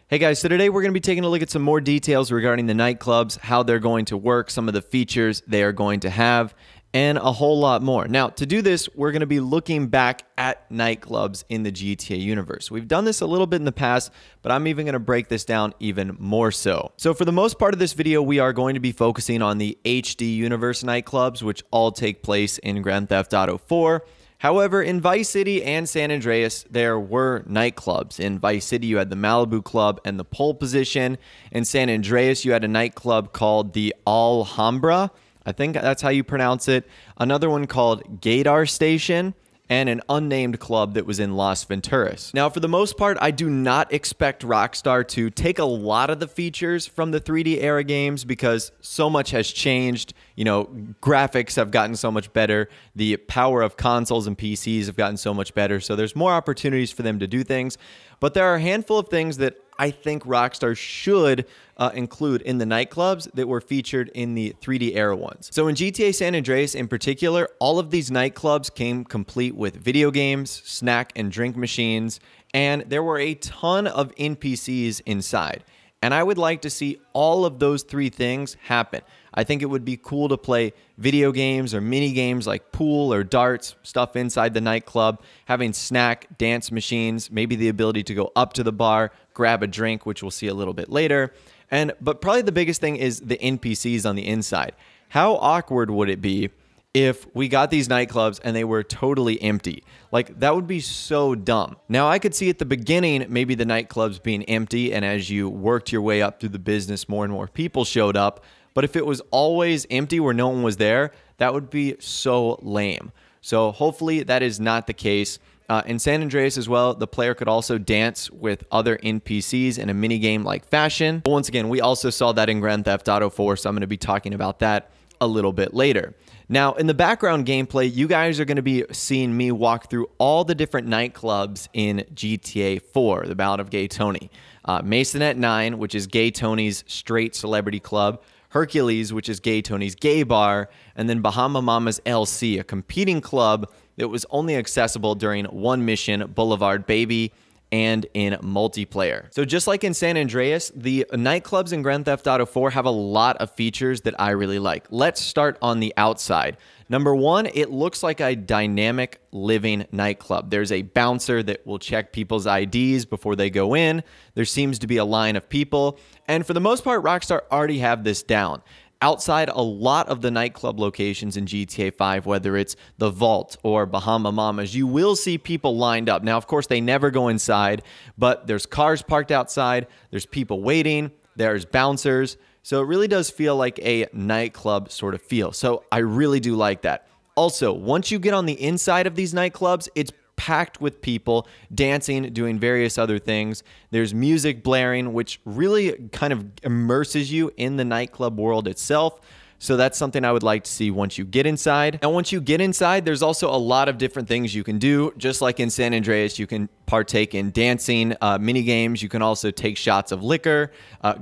Hey guys, so today we're going to be taking a look at some more details regarding the nightclubs, how they're going to work, some of the features they are going to have, and a whole lot more. Now, to do this, we're going to be looking back at nightclubs in the GTA universe. We've done this a little bit in the past, but I'm even going to break this down even more so. So for the most part of this video, we are going to be focusing on the HD universe nightclubs, which all take place in Grand Theft Auto 4. However, in Vice City and San Andreas, there were nightclubs. In Vice City, you had the Malibu Club and the Pole Position. In San Andreas, you had a nightclub called the Alhambra. I think that's how you pronounce it. Another one called Gaydar Station, and an unnamed club that was in Las Venturas. Now, for the most part, I do not expect Rockstar to take a lot of the features from the 3D era games because so much has changed. You know, graphics have gotten so much better. The power of consoles and PCs have gotten so much better. So there's more opportunities for them to do things. But there are a handful of things that I think Rockstar should include in the nightclubs that were featured in the 3D era ones. So in GTA San Andreas in particular, all of these nightclubs came complete with video games, snack and drink machines, and there were a ton of NPCs inside. And I would like to see all of those three things happen. I think it would be cool to play video games or mini games like pool or darts, stuff inside the nightclub, having snack, dance machines, maybe the ability to go up to the bar, grab a drink, which we'll see a little bit later. But probably the biggest thing is the NPCs on the inside. How awkward would it be if we got these nightclubs and they were totally empty? Like, that would be so dumb. Now, I could see at the beginning maybe the nightclubs being empty, and as you worked your way up through the business, more and more people showed up. But if it was always empty where no one was there, that would be so lame. So hopefully that is not the case. In San Andreas as well, the player could also dance with other NPCs in a minigame like fashion. But once again, we also saw that in Grand Theft Auto 4, so I'm going to be talking about that a little bit later. Now, in the background gameplay, you guys are going to be seeing me walk through all the different nightclubs in GTA 4, the Ballad of Gay Tony. Masonette 9, which is Gay Tony's straight celebrity club. Hercules, which is Gay Tony's gay bar. And then Bahama Mama's LC, a competing club that was only accessible during one mission, Boulevard Baby, and in multiplayer. So just like in San Andreas, the nightclubs in Grand Theft Auto 4 have a lot of features that I really like. Let's start on the outside. Number one, it looks like a dynamic living nightclub. There's a bouncer that will check people's IDs before they go in. There seems to be a line of people. And for the most part, Rockstar already have this down. Outside a lot of the nightclub locations in GTA 5, whether it's the Vault or Bahama Mamas, you will see people lined up. Now, of course, they never go inside, but there's cars parked outside, there's people waiting, there's bouncers. So it really does feel like a nightclub sort of feel. So I really do like that. Also, once you get on the inside of these nightclubs, it's packed with people dancing, doing various other things. There's music blaring, which really kind of immerses you in the nightclub world itself. So that's something I would like to see once you get inside. And once you get inside, there's also a lot of different things you can do. Just like in San Andreas, you can partake in dancing, mini games. You can also take shots of liquor.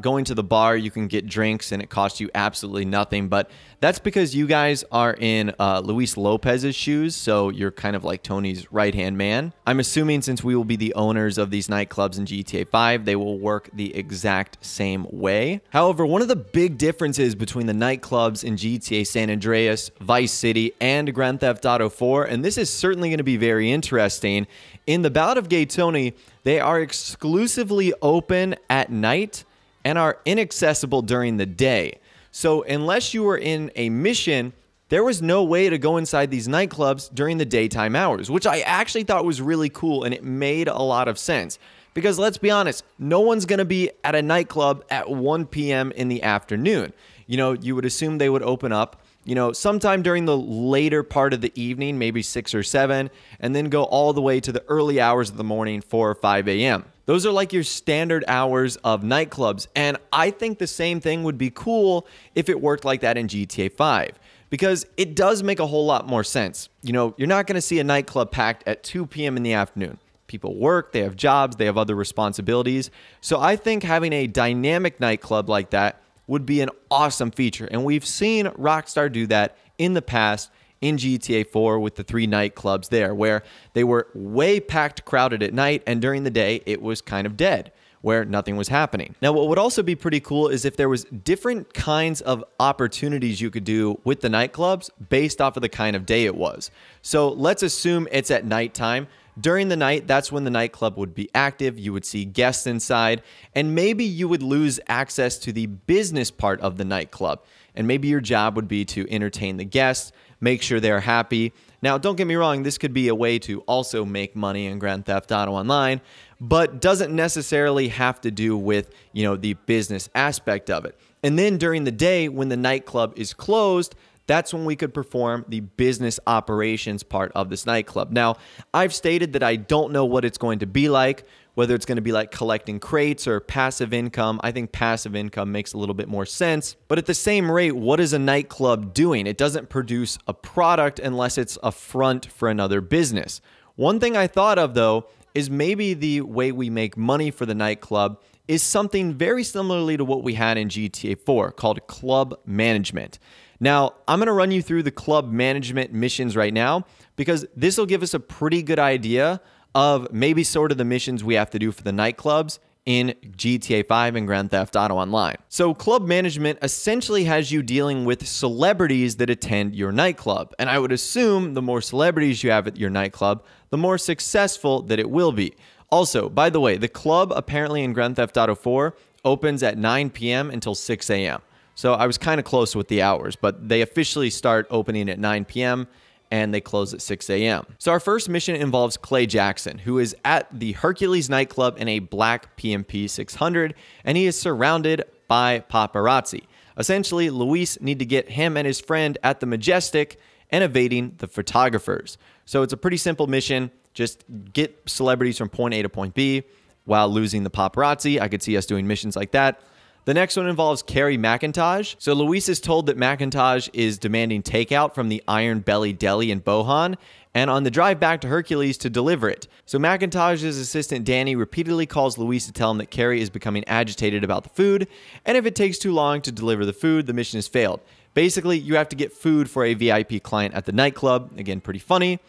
Going to the bar, you can get drinks, and it costs you absolutely nothing. But that's because you guys are in Luis Lopez's shoes, so you're kind of like Tony's right-hand man. I'm assuming since we will be the owners of these nightclubs in GTA 5, they will work the exact same way. However, one of the big differences between the nightclubs in GTA San Andreas, Vice City, and Grand Theft Auto 4, and this is certainly going to be very interesting, in the Ballad of Gay Tony, they are exclusively open at night and are inaccessible during the day. So unless you were in a mission, there was no way to go inside these nightclubs during the daytime hours, which I actually thought was really cool, and it made a lot of sense. Because let's be honest, no one's going to be at a nightclub at 1 p.m. in the afternoon. You know, you would assume they would open up, you know, sometime during the later part of the evening, maybe 6 or 7, and then go all the way to the early hours of the morning, 4 or 5 a.m. Those are like your standard hours of nightclubs, and I think the same thing would be cool if it worked like that in GTA 5, because it does make a whole lot more sense. You know, you're not going to see a nightclub packed at 2 p.m. in the afternoon. People work, they have jobs, they have other responsibilities. So I think having a dynamic nightclub like that would be an awesome feature. And we've seen Rockstar do that in the past in GTA 4 with the 3 nightclubs there, where they were way packed, crowded at night, and during the day, it was kind of dead. where nothing was happening. Now, what would also be pretty cool is if there was different kinds of opportunities you could do with the nightclubs based off of the kind of day it was. So let's assume it's at nighttime. During the night, that's when the nightclub would be active. You would see guests inside, and maybe you would lose access to the business part of the nightclub. And maybe your job would be to entertain the guests, make sure they're happy. Now, don't get me wrong, this could be a way to also make money in Grand Theft Auto Online, but doesn't necessarily have to do with, the business aspect of it. And then during the day, when the nightclub is closed, that's when we could perform the business operations part of this nightclub. Now, I've stated that I don't know what it's going to be like, whether it's going to be like collecting crates or passive income. I think passive income makes a little bit more sense. But at the same rate, what is a nightclub doing? It doesn't produce a product unless it's a front for another business. One thing I thought of, though, is maybe the way we make money for the nightclub is something very similarly to what we had in GTA 4 called club management. Now, I'm going to run you through the club management missions right now because this will give us a pretty good idea of maybe sort of the missions we have to do for the nightclubs in GTA 5 and Grand Theft Auto Online. So club management essentially has you dealing with celebrities that attend your nightclub. And I would assume the more celebrities you have at your nightclub, the more successful that it will be. Also, by the way, the club apparently in Grand Theft Auto 4 opens at 9 p.m. until 6 a.m. So I was kind of close with the hours, but they officially start opening at 9 p.m. and they close at 6 a.m. So our first mission involves Clay Jackson, who is at the Hercules nightclub in a black PMP 600, and he is surrounded by paparazzi. Essentially, Luis need to get him and his friend at the Majestic and evading the photographers. So it's a pretty simple mission. Just get celebrities from point A to point B while losing the paparazzi. I could see us doing missions like that. The next one involves Carrie McIntosh. So Luis is told that McIntosh is demanding takeout from the Iron Belly Deli in Bohan, and on the drive back to Hercules to deliver it. So McIntosh's assistant Danny repeatedly calls Luis to tell him that Carrie is becoming agitated about the food, and if it takes too long to deliver the food, the mission has failed. Basically, you have to get food for a VIP client at the nightclub. Again, pretty funny.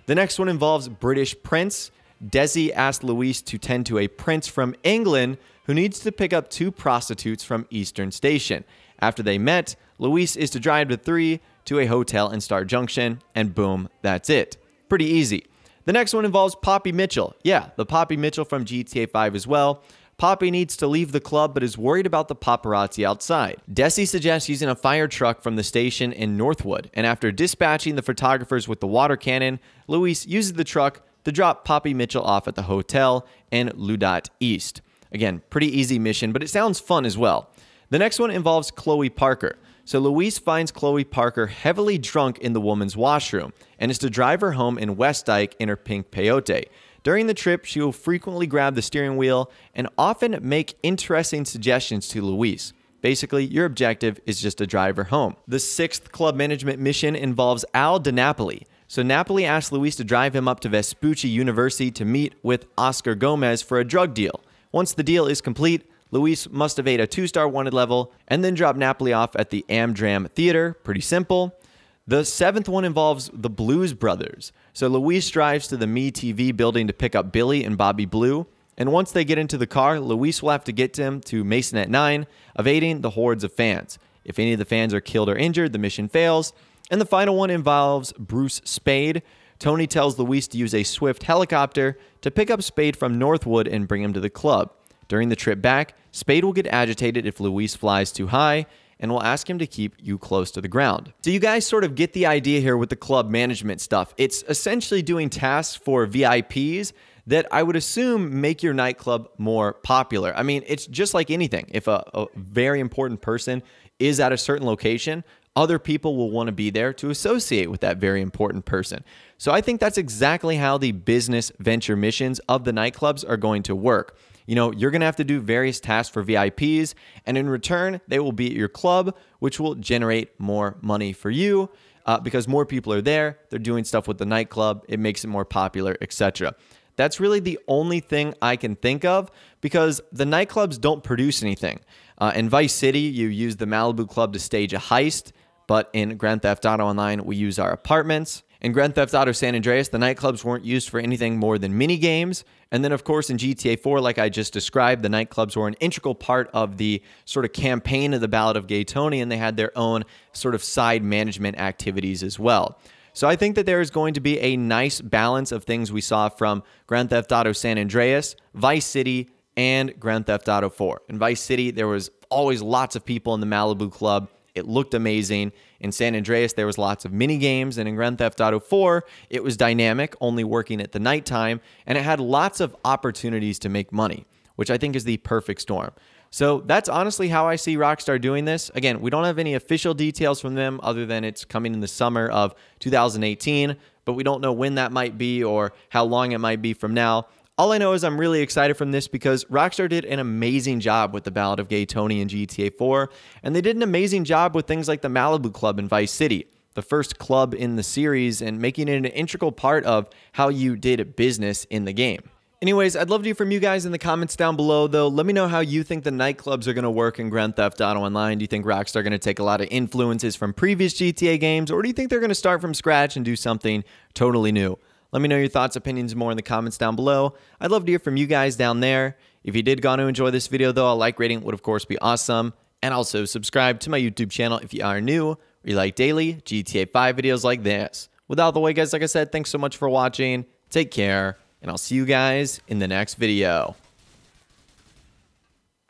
The next one involves British Prince. Desi asked Luis to tend to a prince from England who needs to pick up 2 prostitutes from Eastern Station. After they met, Luis is to drive the 3 to a hotel in Star Junction, and boom, that's it. Pretty easy. The next one involves Poppy Mitchell. Yeah, the Poppy Mitchell from GTA 5 as well. Poppy needs to leave the club but is worried about the paparazzi outside. Desi suggests using a fire truck from the station in Northwood, and after dispatching the photographers with the water cannon, Luis uses the truck to drop Poppy Mitchell off at the hotel in Ludat East. Again, pretty easy mission, but it sounds fun as well. The next one involves Chloe Parker. So Luis finds Chloe Parker heavily drunk in the woman's washroom and is to drive her home in Westdyke in her pink peyote. During the trip, she will frequently grab the steering wheel and often make interesting suggestions to Luis. Basically, your objective is just to drive her home. The 6th club management mission involves Al DiNapoli. So Napoli asks Luis to drive him up to Vespucci University to meet with Oscar Gomez for a drug deal. Once the deal is complete, Luis must evade a 2-star wanted level and then drop Napoli off at the Amdram Theater. Pretty simple. The 7th one involves the Blues Brothers. So Luis drives to the MeTV building to pick up Billy and Bobby Blue. And once they get into the car, Luis will have to get him to Mason at 9, evading the hordes of fans. If any of the fans are killed or injured, the mission fails. And the final one involves Bruce Spade. Tony tells Luis to use a Swift helicopter to pick up Spade from Northwood and bring him to the club. During the trip back, Spade will get agitated if Luis flies too high and will ask him to keep you close to the ground. So you guys sort of get the idea here with the club management stuff. It's essentially doing tasks for VIPs that I would assume make your nightclub more popular. I mean, it's just like anything. If a very important person is at a certain location, other people will want to be there to associate with that very important person. So I think that's exactly how the business venture missions of the nightclubs are going to work. You know, you're going to have to do various tasks for VIPs, and in return, they will be at your club, which will generate more money for you because more people are there. They're doing stuff with the nightclub. It makes it more popular, etc. That's really the only thing I can think of because the nightclubs don't produce anything. In Vice City, you use the Malibu Club to stage a heist, but in Grand Theft Auto Online, we use our apartments. In Grand Theft Auto San Andreas, the nightclubs weren't used for anything more than mini games. And then, of course, in GTA 4, like I just described, the nightclubs were an integral part of the sort of campaign of the Ballad of Gay Tony, and they had their own sort of side management activities as well. So I think that there is going to be a nice balance of things we saw from Grand Theft Auto San Andreas, Vice City, and Grand Theft Auto 4. In Vice City, there was always lots of people in the Malibu Club. It looked amazing. In San Andreas, there was lots of mini games, and in Grand Theft Auto 4, it was dynamic, only working at the nighttime, and it had lots of opportunities to make money, which I think is the perfect storm. So that's honestly how I see Rockstar doing this. Again, we don't have any official details from them other than it's coming in the summer of 2018, but we don't know when that might be or how long it might be from now. All I know is I'm really excited from this because Rockstar did an amazing job with the Ballad of Gay Tony in GTA 4, and they did an amazing job with things like the Malibu Club in Vice City, the first club in the series, and making it an integral part of how you did business in the game. Anyways, I'd love to hear from you guys in the comments down below, though. Let me know how you think the nightclubs are going to work in Grand Theft Auto Online. Do you think Rockstar are going to take a lot of influences from previous GTA games, or do you think they're going to start from scratch and do something totally new? Let me know your thoughts, opinions, more in the comments down below. I'd love to hear from you guys down there. If you did go on to enjoy this video, though, a like rating would, of course, be awesome. And also subscribe to my YouTube channel if you are new or you like daily GTA 5 videos like this. With all the way, guys, like I said, thanks so much for watching. Take care, and I'll see you guys in the next video.